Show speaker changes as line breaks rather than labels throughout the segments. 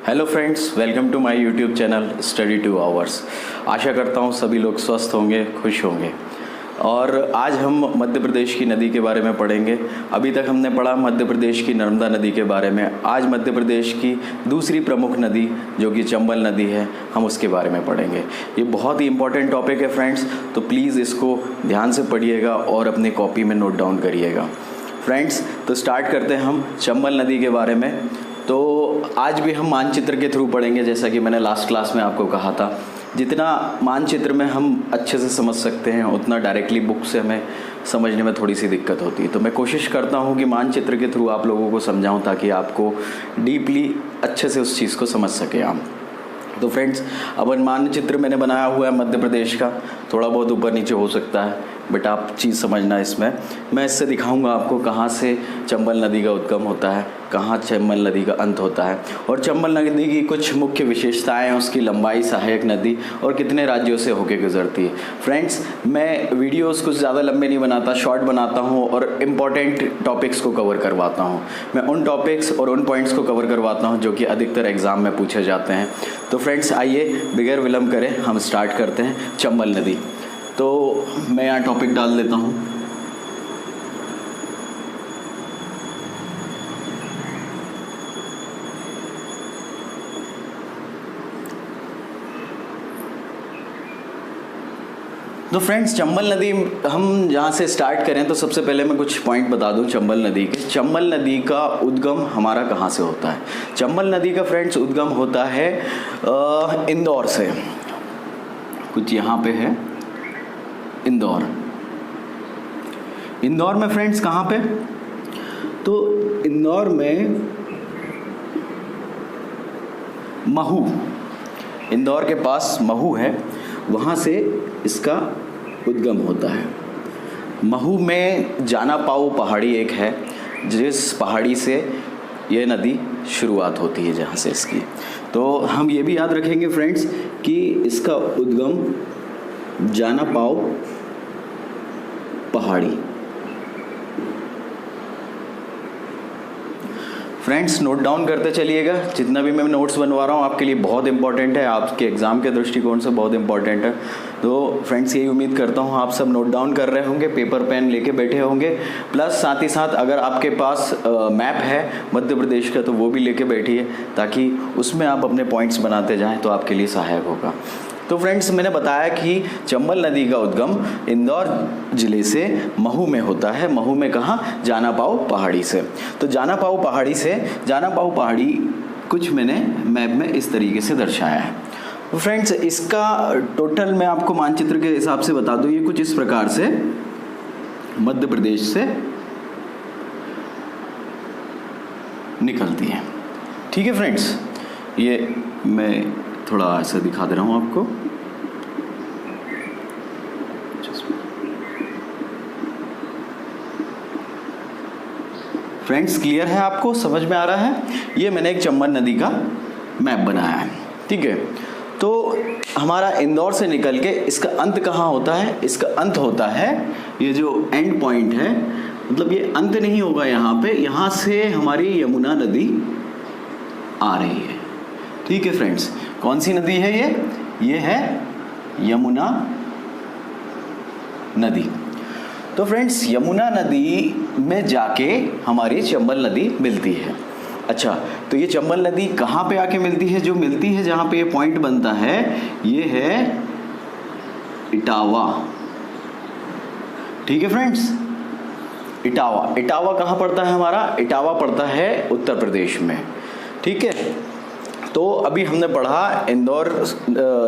Hello friends, welcome to my YouTube channel study 2 hours. आशा करता हूँ सभी लोग स्वस्थ होंगे, खुश होंगे। और आज हम मध्य प्रदेश की नदी के बारे में पढ़ेंगे। अभी तक हमने पढ़ा मध्य प्रदेश की नर्मदा नदी के बारे में। आज मध्य प्रदेश की दूसरी प्रमुख नदी जो कि चंबल नदी है, हम उसके बारे में पढ़ेंगे। ये बहुत ही इंपॉर्टेंट टॉपिक है फ्रेंड्स, तो प्लीज़ इसको ध्यान से पढ़िएगा और अपनी कॉपी में नोट डाउन करिएगा। फ्रेंड्स, तो स्टार्ट करते हैं हम चंबल नदी के बारे में। तो आज भी हम मानचित्र के थ्रू पढ़ेंगे, जैसा कि मैंने लास्ट क्लास में आपको कहा था। जितना मानचित्र में हम अच्छे से समझ सकते हैं, उतना डायरेक्टली बुक से हमें समझने में थोड़ी सी दिक्कत होती है। तो मैं कोशिश करता हूँ कि मानचित्र के थ्रू आप लोगों को समझाऊँ, ताकि आपको डीपली अच्छे से उस चीज़ को समझ सकें आप। तो फ्रेंड्स, अब मानचित्र मैंने बनाया हुआ है मध्य प्रदेश का। थोड़ा बहुत ऊपर नीचे हो सकता है, बट आप चीज़ समझना इसमें। मैं इससे दिखाऊंगा आपको कहाँ से चंबल नदी का उद्गम होता है, कहाँ चंबल नदी का अंत होता है, और चंबल नदी की कुछ मुख्य विशेषताएं, उसकी लंबाई, सहायक नदी और कितने राज्यों से होकर गुजरती है। फ्रेंड्स, मैं वीडियोस कुछ ज़्यादा लंबे नहीं बनाता, शॉर्ट बनाता हूँ और इम्पॉर्टेंट टॉपिक्स को कवर करवाता हूँ। मैं उन टॉपिक्स और उन पॉइंट्स को कवर करवाता हूँ जो कि अधिकतर एग्जाम में पूछे जाते हैं। तो फ्रेंड्स, आइए बगैर विलम्ब करें हम स्टार्ट करते हैं चंबल नदी। तो मैं यहाँ टॉपिक डाल देता हूँ। तो फ्रेंड्स, चंबल नदी हम जहाँ से स्टार्ट करें, तो सबसे पहले मैं कुछ पॉइंट बता दूं चंबल नदी के। चंबल नदी का उद्गम हमारा कहाँ से होता है? चंबल नदी का फ्रेंड्स उद्गम होता है इंदौर से। कुछ यहाँ पे है इंदौर। इंदौर में फ्रेंड्स कहाँ पे? तो इंदौर में महू, इंदौर के पास महू है, वहाँ से इसका उद्गम होता है। महू में जाना पाऊ पहाड़ी एक है, जिस पहाड़ी से यह नदी शुरुआत होती है, जहाँ से इसकी। तो हम ये भी याद रखेंगे फ्रेंड्स कि इसका उद्गम जाना पाऊ पहाड़ी। फ्रेंड्स, नोट डाउन करते चलिएगा। जितना भी मैं नोट्स बनवा रहा हूँ आपके लिए बहुत इंपॉर्टेंट है, आपके एग्ज़ाम के दृष्टिकोण से बहुत इंपॉर्टेंट है। तो फ्रेंड्स, यही उम्मीद करता हूँ आप सब नोट डाउन कर रहे होंगे, पेपर पेन लेके बैठे होंगे। प्लस साथ ही साथ अगर आपके पास मैप है मध्य प्रदेश का, तो वो भी लेके बैठिए, ताकि उसमें आप अपने पॉइंट्स बनाते जाएँ, तो आपके लिए सहायक होगा। तो फ्रेंड्स, मैंने बताया कि चंबल नदी का उद्गम इंदौर ज़िले से महू में होता है। महू में कहाँ? जाना पाऊ पहाड़ी से। तो जाना पाऊ पहाड़ी से, जाना पाऊ पहाड़ी कुछ मैंने मैप में इस तरीके से दर्शाया है। तो फ्रेंड्स, इसका टोटल मैं आपको मानचित्र के हिसाब से बता दूँ। ये कुछ इस प्रकार से मध्य प्रदेश से निकलती है। ठीक है फ्रेंड्स, ये मैं थोड़ा ऐसा दिखा दे रहा हूँ आपको। फ्रेंड्स, क्लियर है? आपको समझ में आ रहा है? ये मैंने एक चंबल नदी का मैप बनाया है। ठीक है, तो हमारा इंदौर से निकल के इसका अंत कहाँ होता है? इसका अंत होता है, ये जो एंड पॉइंट है, मतलब ये अंत नहीं होगा यहाँ पे, यहाँ से हमारी यमुना नदी आ रही है। ठीक है फ्रेंड्स, कौन सी नदी है ये है यमुना नदी। तो फ्रेंड्स, यमुना नदी में जाके हमारी चंबल नदी मिलती है। अच्छा, तो ये चंबल नदी कहाँ पे आके मिलती है? जो मिलती है, जहाँ पे ये पॉइंट बनता है, ये है इटावा। ठीक है फ्रेंड्स, इटावा। इटावा कहाँ पड़ता है हमारा? इटावा पड़ता है उत्तर प्रदेश में। ठीक है, तो अभी हमने पढ़ा इंदौर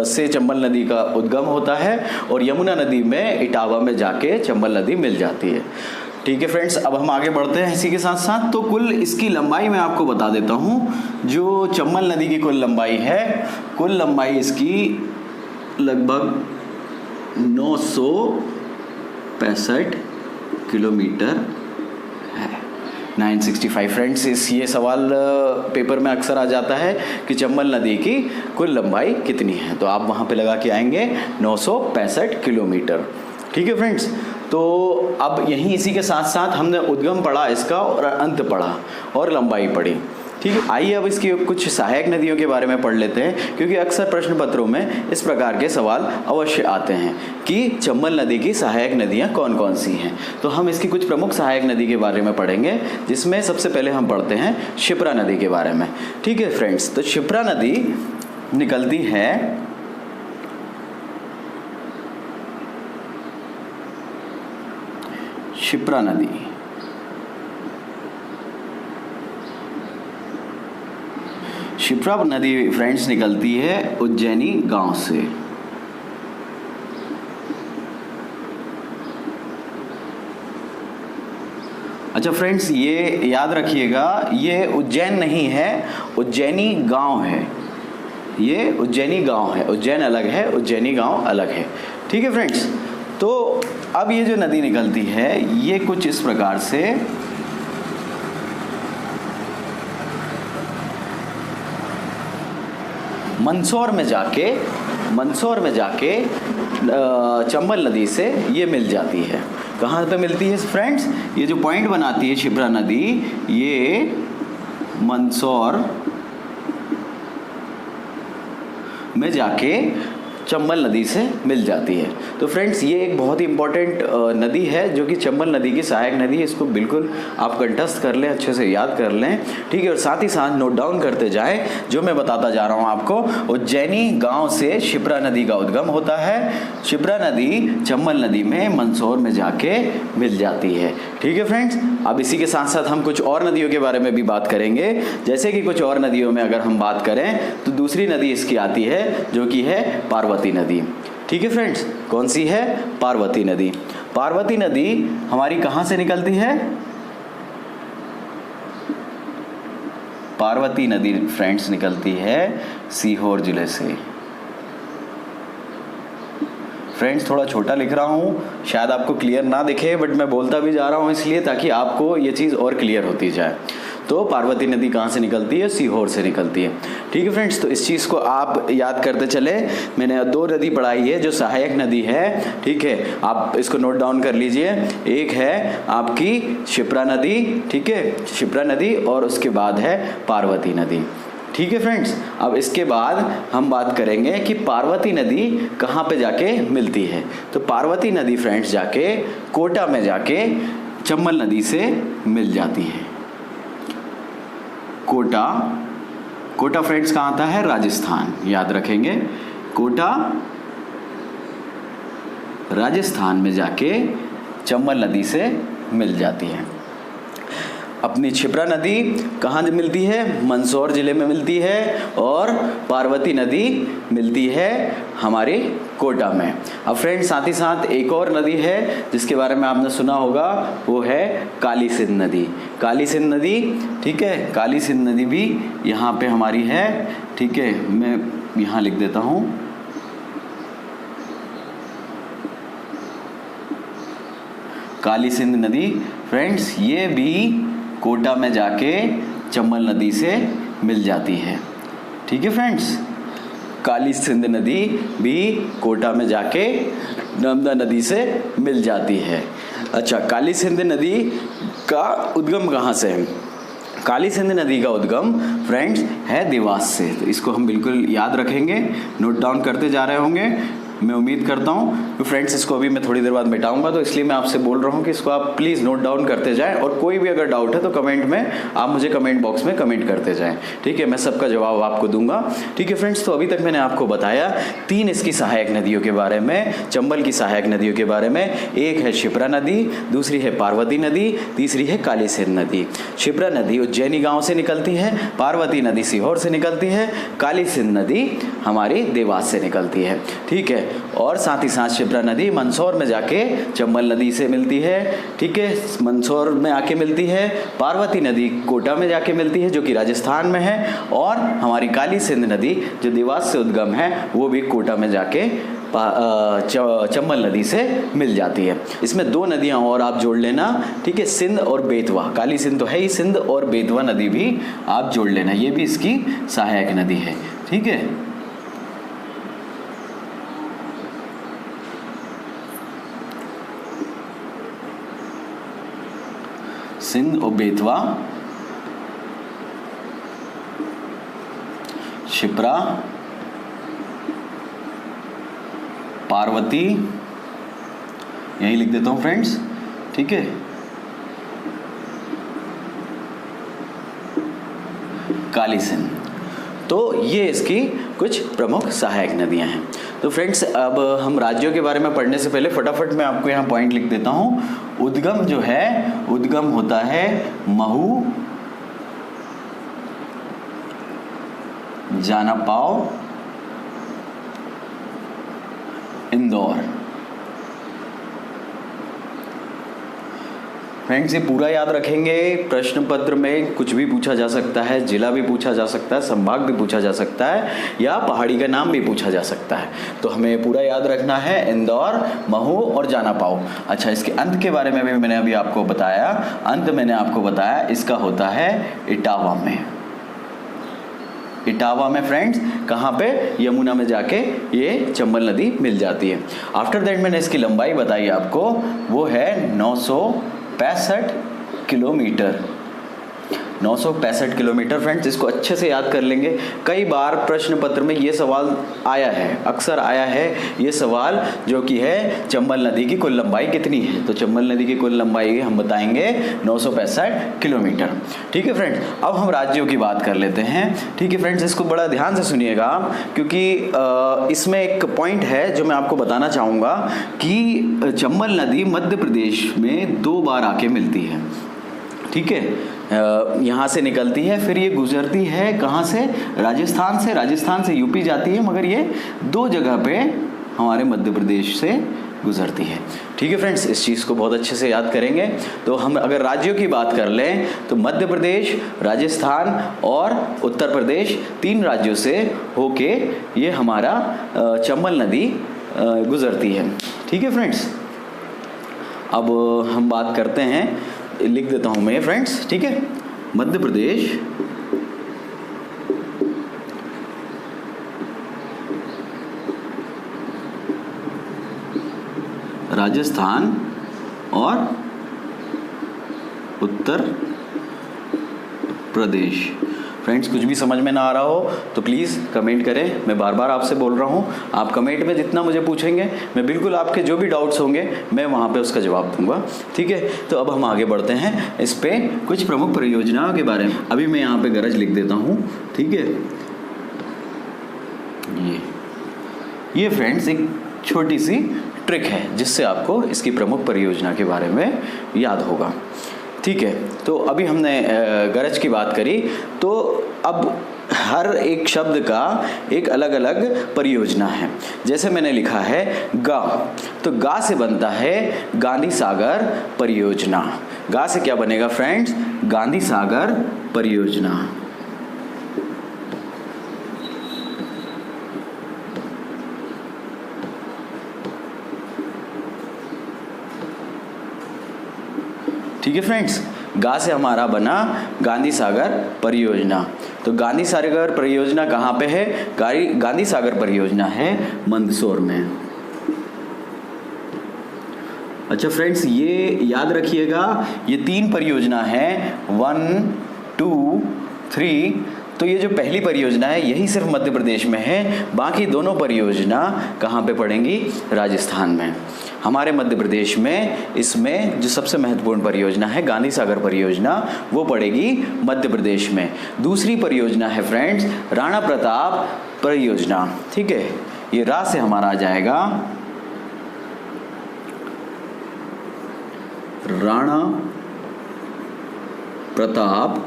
से चंबल नदी का उद्गम होता है, और यमुना नदी में इटावा में जाके चंबल नदी मिल जाती है। ठीक है फ्रेंड्स, अब हम आगे बढ़ते हैं इसी के साथ साथ। तो कुल इसकी लंबाई मैं आपको बता देता हूँ। जो चंबल नदी की कुल लंबाई है, कुल लंबाई इसकी लगभग 965 किलोमीटर है। 965 फ्रेंड्स, ये सवाल पेपर में अक्सर आ जाता है कि चंबल नदी की कुल लंबाई कितनी है, तो आप वहाँ पे लगा के आएंगे 965 किलोमीटर। ठीक है फ्रेंड्स, तो अब यहीं इसी के साथ साथ हमने उद्गम पढ़ा इसका और अंत पढ़ा और लंबाई पढ़ी। ठीक है, आइए अब इसकी कुछ सहायक नदियों के बारे में पढ़ लेते हैं, क्योंकि अक्सर प्रश्न पत्रों में इस प्रकार के सवाल अवश्य आते हैं कि चंबल नदी की सहायक नदियाँ कौन कौन सी हैं। तो हम इसकी कुछ प्रमुख सहायक नदी के बारे में पढ़ेंगे, जिसमें सबसे पहले हम पढ़ते हैं क्षिप्रा नदी के बारे में। ठीक है फ्रेंड्स, तो क्षिप्रा नदी निकलती है क्षिप्रा नदी क्षिप्रा नदी फ्रेंड्स निकलती है उज्जैनी गांव से। अच्छा फ्रेंड्स, ये याद रखिएगा, ये उज्जैन नहीं है, उज्जैनी गांव है। ये उज्जैनी गांव है, उज्जैन अलग है, उज्जैनी गांव अलग है। ठीक है फ्रेंड्स, तो अब ये जो नदी निकलती है ये कुछ इस प्रकार से मंदसौर में जाके चंबल नदी से ये मिल जाती है। कहाँ पे मिलती है फ्रेंड्स? ये जो पॉइंट बनाती है क्षिप्रा नदी, ये मंदसौर में जाके चंबल नदी से मिल जाती है। तो फ्रेंड्स, ये एक बहुत ही इंपॉर्टेंट नदी है जो कि चंबल नदी की सहायक नदी है। इसको बिल्कुल आप कंठस्थ कर लें, अच्छे से याद कर लें। ठीक है, और साथ ही साथ नोट डाउन करते जाएं जो मैं बताता जा रहा हूँ आपको। उज्जैनी गांव से क्षिप्रा नदी का उद्गम होता है। क्षिप्रा नदी चंबल नदी में मंदसौर में जाके मिल जाती है। ठीक है फ्रेंड्स, अब इसी के साथ साथ हम कुछ और नदियों के बारे में भी बात करेंगे। जैसे कि कुछ और नदियों में अगर हम बात करें तो दूसरी नदी इसकी आती है जो कि है पार्वती नदी। ठीक है फ्रेंड्स, कौन सी है? पार्वती नदी। पार्वती नदी हमारी कहाँ से निकलती है? पार्वती नदी फ्रेंड्स निकलती है सीहोर जिले से। फ्रेंड्स, थोड़ा छोटा लिख रहा हूँ, शायद आपको क्लियर ना दिखे, बट मैं बोलता भी जा रहा हूँ इसलिए ताकि आपको ये चीज़ और क्लियर होती जाए। तो पार्वती नदी कहाँ से निकलती है? सीहोर से निकलती है। ठीक है फ्रेंड्स, तो इस चीज़ को आप याद करते चले। मैंने दो नदी पढ़ाई है जो सहायक नदी है। ठीक है, आप इसको नोट डाउन कर लीजिए। एक है आपकी क्षिप्रा नदी, ठीक है, क्षिप्रा नदी, और उसके बाद है पार्वती नदी। ठीक है फ्रेंड्स, अब इसके बाद हम बात करेंगे कि पार्वती नदी कहाँ पे जाके मिलती है। तो पार्वती नदी फ्रेंड्स जाके कोटा में जाके चंबल नदी से मिल जाती है। कोटा फ्रेंड्स कहाँ आता है? राजस्थान, याद रखेंगे। कोटा राजस्थान में जाके चंबल नदी से मिल जाती है। अपनी क्षिप्रा नदी कहाँ मिलती है? मंदसौर जिले में मिलती है, और पार्वती नदी मिलती है हमारे कोटा में। अब फ्रेंड्स, साथ ही साथ एक और नदी है जिसके बारे में आपने सुना होगा, वो है काली सिंध नदी। काली सिंध नदी, ठीक है, काली सिंध नदी भी यहाँ पे हमारी है। ठीक है, मैं यहाँ लिख देता हूँ। काली सिंध नदी फ्रेंड्स ये भी कोटा में जाके चंबल नदी से मिल जाती है। ठीक है फ्रेंड्स, काली सिंध नदी भी कोटा में जाके नर्मदा नदी से मिल जाती है। अच्छा, काली सिंध नदी का उद्गम कहाँ से है? काली सिंध नदी का उद्गम फ्रेंड्स है देवास से। तो इसको हम बिल्कुल याद रखेंगे, नोट डाउन करते जा रहे होंगे। मैं उम्मीद करता हूँ कि फ्रेंड्स इसको अभी मैं थोड़ी देर बाद मिटाऊंगा, तो इसलिए मैं आपसे बोल रहा हूँ कि इसको आप प्लीज़ नोट डाउन करते जाएं, और कोई भी अगर डाउट है तो कमेंट में आप मुझे कमेंट बॉक्स में कमेंट करते जाएं। ठीक है, मैं सबका जवाब आपको दूंगा। ठीक है फ्रेंड्स, तो अभी तक मैंने आपको बताया 3 इसकी सहायक नदियों के बारे में, चंबल की सहायक नदियों के बारे में। एक है क्षिप्रा नदी, दूसरी है पार्वती नदी, तीसरी है काली सिंध नदी। क्षिप्रा नदी उज्जैनी गाँव से निकलती है, पार्वती नदी सीहोर से निकलती है, काली सिंध नदी हमारी देवास से निकलती है। ठीक है, और साथ ही साथ क्षिप्रा नदी मंदसौर में जाके चंबल नदी से मिलती है। ठीक है, मंदसौर में आके मिलती है। पार्वती नदी कोटा में जाके मिलती है जो कि राजस्थान में है, और हमारी काली सिंध नदी जो देवास से उद्गम है वो भी कोटा में जाके चंबल नदी से मिल जाती है। इसमें 2 नदियां और आप जोड़ लेना। ठीक है, सिंध और बेतवा। काली सिंध तो है ही, सिंध और बेतवा नदी भी आप जोड़ लेना, ये भी इसकी सहायक नदी है। ठीक है, सिंध और बेतवा शिप्रा, पार्वती, यही लिख देता हूं फ्रेंड्स, ठीक है, काली सिंध। तो ये इसकी कुछ प्रमुख सहायक नदियां हैं। तो फ्रेंड्स अब हम राज्यों के बारे में पढ़ने से पहले फटाफट मैं आपको यहाँ पॉइंट लिख देता हूँ। उद्गम जो है, उद्गम होता है महू, जानापाव, इंदौर। फ्रेंड्स ये पूरा याद रखेंगे, प्रश्न पत्र में कुछ भी पूछा जा सकता है, जिला भी पूछा जा सकता है, संभाग भी पूछा जा सकता है, या पहाड़ी का नाम भी पूछा जा सकता है। तो हमें पूरा याद रखना है, इंदौर, महू और जानापाव। अच्छा, इसके अंत के बारे में भी मैंने अभी आपको बताया, अंत मैंने आपको बताया इसका होता है इटावा में। इटावा में फ्रेंड्स कहाँ पे, यमुना में जाके ये चंबल नदी मिल जाती है। आफ्टर दैट मैंने इसकी लंबाई बताई आपको, वो है 965 किलोमीटर। 965 किलोमीटर। फ्रेंड्स इसको अच्छे से याद कर लेंगे। कई बार प्रश्न पत्र में ये सवाल आया है, अक्सर आया है ये सवाल, जो कि है चंबल नदी की कुल लंबाई कितनी है। तो चंबल नदी की कुल लंबाई हम बताएंगे 965 किलोमीटर। ठीक है फ्रेंड्स, अब हम राज्यों की बात कर लेते हैं। ठीक है फ्रेंड्स, इसको बड़ा ध्यान से सुनिएगा आप, क्योंकि इसमें एक पॉइंट है जो मैं आपको बताना चाहूँगा कि चंबल नदी मध्य प्रदेश में 2 बार आके मिलती है। ठीक है, यहाँ से निकलती है, फिर ये गुजरती है कहाँ से, राजस्थान से यूपी जाती है, मगर ये 2 जगह पे हमारे मध्य प्रदेश से गुजरती है। ठीक है फ्रेंड्स, इस चीज़ को बहुत अच्छे से याद करेंगे। तो हम अगर राज्यों की बात कर लें तो मध्य प्रदेश, राजस्थान और उत्तर प्रदेश, 3 राज्यों से होके ये हमारा चंबल नदी गुजरती है। ठीक है फ्रेंड्स, अब हम बात करते हैं, लिख देता हूं मैं फ्रेंड्स। ठीक है, मध्य प्रदेश, राजस्थान और उत्तर प्रदेश। फ्रेंड्स कुछ भी समझ में ना आ रहा हो तो प्लीज़ कमेंट करें। मैं बार बार आपसे बोल रहा हूँ, आप कमेंट में जितना मुझे पूछेंगे मैं बिल्कुल आपके जो भी डाउट्स होंगे मैं वहाँ पे उसका जवाब दूंगा। ठीक है, तो अब हम आगे बढ़ते हैं, इस पे कुछ प्रमुख परियोजनाओं के बारे में। अभी मैं यहाँ पे गरज लिख देता हूँ। ठीक है, ये फ्रेंड्स एक छोटी सी ट्रिक है जिससे आपको इसकी प्रमुख परियोजना के बारे में याद होगा। ठीक है, तो अभी हमने गरज की बात करी, तो अब हर एक शब्द का एक अलग अलग परियोजना है। जैसे मैंने लिखा है गा, तो गा से बनता है गांधी सागर परियोजना। गा से क्या बनेगा फ्रेंड्स, गांधी सागर परियोजना। ठीक है फ्रेंड्स, गा से हमारा बना गांधी सागर परियोजना। तो गांधी सागर परियोजना कहाँ पे है, गांधी सागर परियोजना है मंदसौर में। अच्छा फ्रेंड्स, ये याद रखिएगा, ये 3 परियोजना है, 1, 2, 3। तो ये जो पहली परियोजना है यही सिर्फ मध्य प्रदेश में है, बाकी दोनों परियोजना कहाँ पे पड़ेंगी, राजस्थान में। हमारे मध्य प्रदेश में इसमें जो सबसे महत्वपूर्ण परियोजना है गांधी सागर परियोजना, वो पड़ेगी मध्य प्रदेश में। दूसरी परियोजना है फ्रेंड्स राणा प्रताप परियोजना। ठीक है, ये रा से हमारा आ जाएगा राणा प्रताप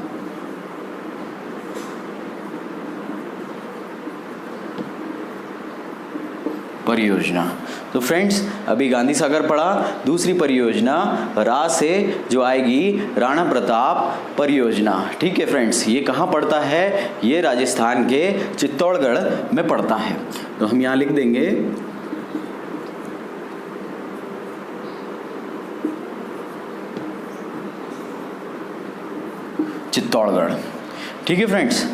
परियोजना। तो फ्रेंड्स अभी गांधी सागर पढ़ा, दूसरी परियोजना रा से जो आएगी राणा प्रताप परियोजना। ठीक है फ्रेंड्स, ये कहाँ पड़ता है, ये राजस्थान के चित्तौड़गढ़ में पड़ता है। तो हम यहाँ लिख देंगे चित्तौड़गढ़। ठीक है फ्रेंड्स,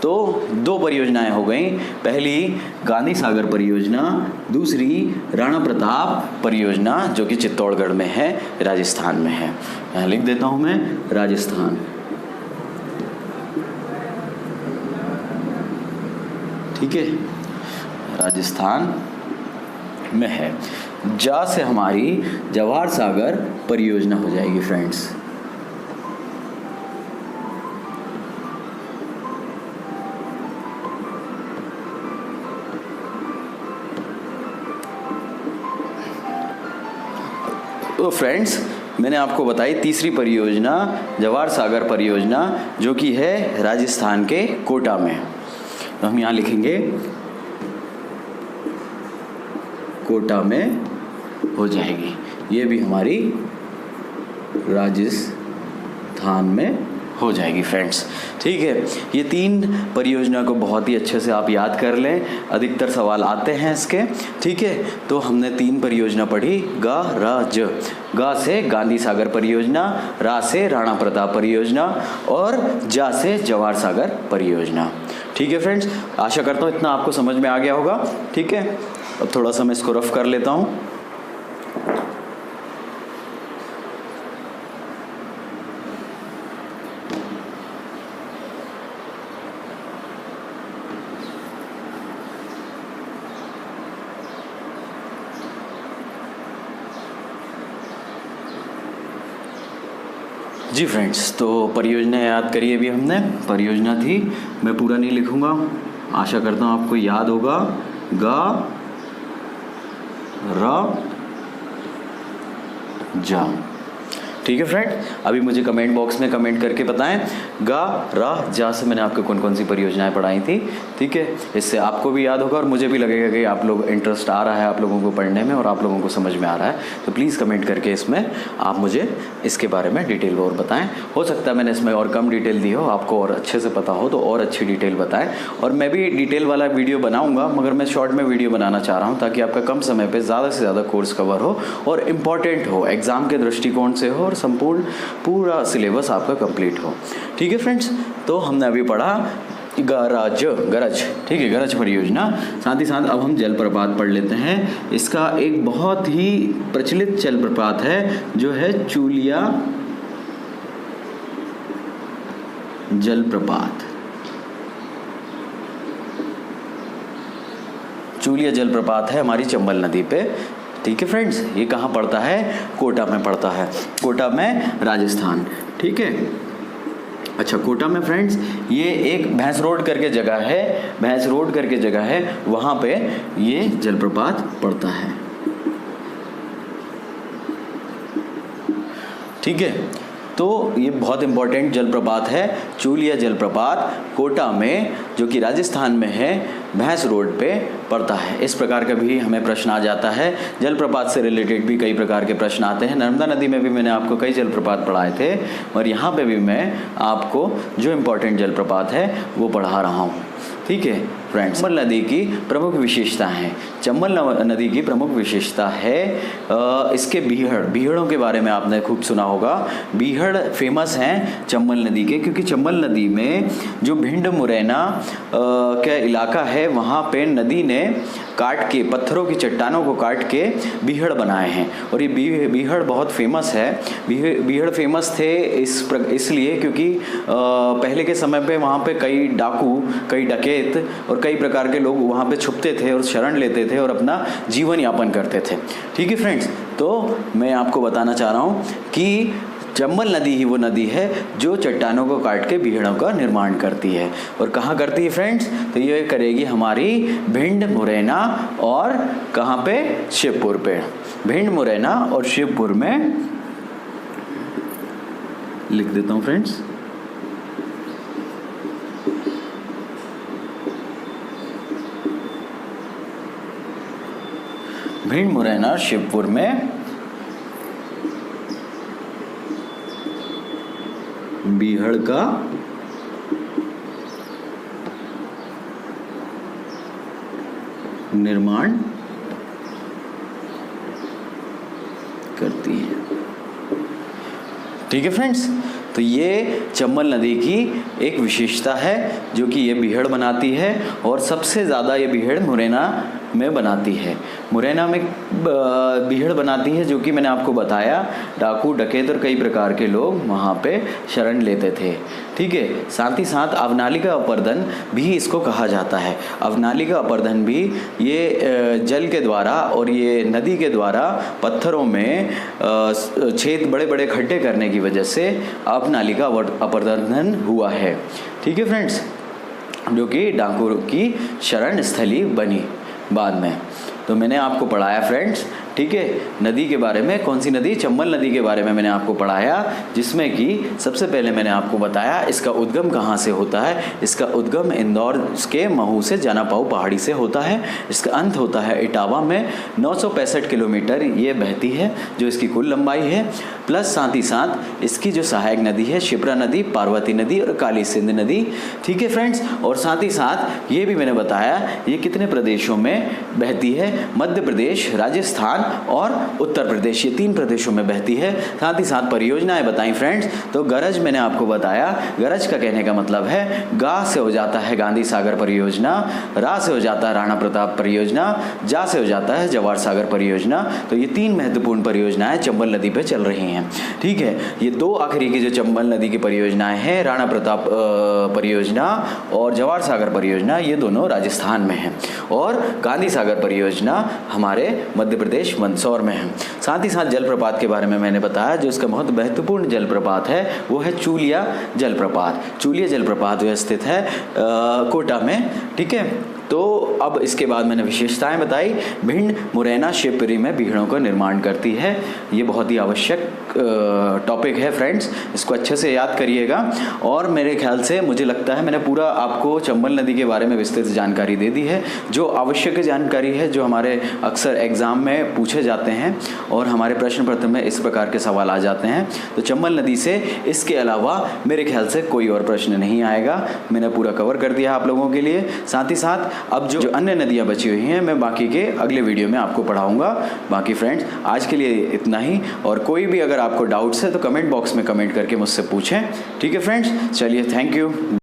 तो 2 परियोजनाएं हो गई, पहली गांधी सागर परियोजना, दूसरी राणा प्रताप परियोजना जो कि चित्तौड़गढ़ में है, राजस्थान में है। यहाँ लिख देता हूं मैं राजस्थान। ठीक है, राजस्थान में है। जा से हमारी जवाहर सागर परियोजना हो जाएगी फ्रेंड्स। तो फ्रेंड्स मैंने आपको बताई तीसरी परियोजना जवाहर सागर परियोजना, जो कि है राजस्थान के कोटा में। तो हम यहाँ लिखेंगे कोटा में हो जाएगी। ये भी हमारी राजस्थान में हो जाएगी फ्रेंड्स। ठीक है, ये 3 परियोजना को बहुत ही अच्छे से आप याद कर लें, अधिकतर सवाल आते हैं इसके। ठीक है, तो हमने 3 परियोजना पढ़ी, गा रा ज। गा से गांधी सागर परियोजना, रा से राणा प्रताप परियोजना और जा से जवाहर सागर परियोजना। ठीक है फ्रेंड्स, आशा करता हूँ इतना आपको समझ में आ गया होगा। ठीक है, अब थोड़ा सा मैं इसको रफ कर लेता हूँ। जी फ्रेंड्स, तो परियोजना याद करिए। अभी हमने परियोजना थी, मैं पूरा नहीं लिखूंगा, आशा करता हूँ आपको याद होगा। गा रा जा। ठीक है फ्रेंड, अभी मुझे कमेंट बॉक्स में कमेंट करके बताएं गा रा जा से मैंने आपको कौन कौन सी परियोजनाएं पढ़ाई थी। ठीक है, इससे आपको भी याद होगा और मुझे भी लगेगा कि आप लोग इंटरेस्ट आ रहा है आप लोगों को पढ़ने में और आप लोगों को समझ में आ रहा है। तो प्लीज़ कमेंट करके इसमें आप मुझे इसके बारे में डिटेल और बताएं। हो सकता है मैंने इसमें और कम डिटेल दी हो, आपको और अच्छे से पता हो तो और अच्छी डिटेल बताएं। और मैं भी डिटेल वाला वीडियो बनाऊँगा, मगर मैं शॉर्ट में वीडियो बनाना चाह रहा हूँ ताकि आपका कम समय पर ज़्यादा से ज़्यादा कोर्स कवर हो और इम्पॉर्टेंट हो, एग्ज़ाम के दृष्टिकोण से हो और संपूर्ण पूरा सिलेबस आपका कंप्लीट हो। ठीक है फ्रेंड्स, तो हमने अभी पढ़ा गरज, ठीक है, गरज परियोजना। साथ ही साथ अब हम जलप्रपात पढ़ लेते हैं। इसका एक बहुत ही प्रचलित जलप्रपात है जो है चूलिया जलप्रपात। चूलिया जलप्रपात है हमारी चंबल नदी पे। ठीक है फ्रेंड्स, ये कहाँ पड़ता है? कोटा में पड़ता है, कोटा में राजस्थान। ठीक है, अच्छा कोटा में फ्रेंड्स ये एक भैंस रोड करके जगह है, भैंस रोड करके जगह है, वहाँ पे ये जलप्रपात पड़ता है। ठीक है, तो ये बहुत इंपॉर्टेंट जलप्रपात है, चूलिया जलप्रपात कोटा में, जो कि राजस्थान में है, भैंस रोड पे पड़ता है। इस प्रकार का भी हमें प्रश्न आ जाता है। जलप्रपात से रिलेटेड भी कई प्रकार के प्रश्न आते हैं। नर्मदा नदी में भी मैंने आपको कई जलप्रपात पढ़ाए थे और यहाँ पे भी मैं आपको जो इम्पोर्टेंट जलप्रपात है वो पढ़ा रहा हूँ। ठीक है फ्रेंड्स, चंबल नदी की प्रमुख विशेषता है, चंबल नदी की प्रमुख विशेषता है इसके बीहड़ों के बारे में आपने खूब सुना होगा। बीहड़ फेमस हैं चंबल नदी के, क्योंकि चंबल नदी में जो भिंड मुरैना का इलाका है वहाँ पे नदी ने काट के, पत्थरों की चट्टानों को काट के बीहड़ बनाए हैं और ये बीहड़ बहुत फेमस है। बीहड़ फेमस थे इसलिए क्योंकि पहले के समय पे वहाँ पे कई डाकू, कई डकैत और कई प्रकार के लोग वहाँ पे छुपते थे और शरण लेते थे और अपना जीवन यापन करते थे। ठीक है फ्रेंड्स, तो मैं आपको बताना चाह रहा हूँ कि चंबल नदी ही वो नदी है जो चट्टानों को काट के बीहड़ों का निर्माण करती है। और कहाँ करती है फ्रेंड्स? तो ये करेगी हमारी भिंड मुरैना और कहाँ पे? शिवपुर पे। भिंड मुरैना और शिवपुर में लिख देता हूँ फ्रेंड्स। भिंड मुरैना और शिवपुर में बीहड़ का निर्माण करती है। ठीक है फ्रेंड्स, तो ये चंबल नदी की एक विशेषता है जो कि ये बीहड़ बनाती है और सबसे ज़्यादा ये बीहड़ मुरैना में बनाती है। मुरैना में बीहड़ बनाती है, जो कि मैंने आपको बताया डाकू डकैत और कई प्रकार के लोग वहाँ पे शरण लेते थे। ठीक है, साथ ही साथ अवनालिका अपरदन भी इसको कहा जाता है। अवनालिका अपरदन भी ये जल के द्वारा और ये नदी के द्वारा पत्थरों में छेद बड़े बड़े खड्डे करने की वजह से अवनालिका अपरदन हुआ है। ठीक है फ्रेंड्स, जो कि डाकू की शरण स्थली बनी बाद में। तो मैंने आपको पढ़ाया फ्रेंड्स, ठीक है, नदी के बारे में। कौन सी नदी? चंबल नदी के बारे में मैंने आपको पढ़ाया, जिसमें कि सबसे पहले मैंने आपको बताया इसका उद्गम कहाँ से होता है। इसका उद्गम इंदौर के महू से जानापाऊ पहाड़ी से होता है। इसका अंत होता है इटावा में। 965 किलोमीटर ये बहती है, जो इसकी कुल लंबाई है। प्लस साथ ही साथ इसकी जो सहायक नदी है शिप्रा नदी, पार्वती नदी और काली सिंध नदी। ठीक है फ्रेंड्स, और साथ ही साथ ये भी मैंने बताया ये कितने प्रदेशों में बहती है। मध्य प्रदेश, राजस्थान और उत्तर प्रदेश, ये 3 प्रदेशों में बहती है। साथ ही साथ परियोजनाएं बताई फ्रेंड्स। तो गरज मैंने आपको बताया, गरज का कहने का मतलब है गा से हो जाता है गांधी सागर परियोजना, रा से हो जाता है राणा प्रताप परियोजना, जा से हो जाता है जवाहर सागर परियोजना। तो ये 3 महत्वपूर्ण परियोजनाएं चंबल नदी पे चल रही हैं। ठीक है, ये 2 आखिरी की जो चंबल नदी की परियोजनाएं हैं, राणा प्रताप परियोजना और जवाहर सागर परियोजना, ये दोनों राजस्थान में हैं और गांधी सागर परियोजना हमारे मध्य प्रदेश मंदसौर में है। साथ ही साथ जलप्रपात के बारे में मैंने बताया, जो इसका बहुत महत्वपूर्ण जलप्रपात है वो है चूलिया जलप्रपात। चूलिया जलप्रपात वह स्थित है कोटा में। ठीक है, तो अब इसके बाद मैंने विशेषताएं बताई। भिंड, मुरैना, शिवपुरी में बीहड़ों का निर्माण करती है। ये बहुत ही आवश्यक टॉपिक है फ्रेंड्स, इसको अच्छे से याद करिएगा। और मेरे ख्याल से मुझे लगता है मैंने पूरा आपको चंबल नदी के बारे में विस्तृत जानकारी दे दी है, जो आवश्यक जानकारी है, जो हमारे अक्सर एग्ज़ाम में पूछे जाते हैं और हमारे प्रश्न पत्र में इस प्रकार के सवाल आ जाते हैं। तो चंबल नदी से इसके अलावा मेरे ख्याल से कोई और प्रश्न नहीं आएगा। मैंने पूरा कवर कर दिया आप लोगों के लिए। साथ ही साथ अब जो अन्य नदियाँ बची हुई हैं मैं बाकी के अगले वीडियो में आपको पढ़ाऊँगा। बाकी फ्रेंड्स आज के लिए इतना ही, और कोई भी अगर आपको डाउट्स है तो कमेंट बॉक्स में कमेंट करके मुझसे पूछें। ठीक है फ्रेंड्स, चलिए, थैंक यू।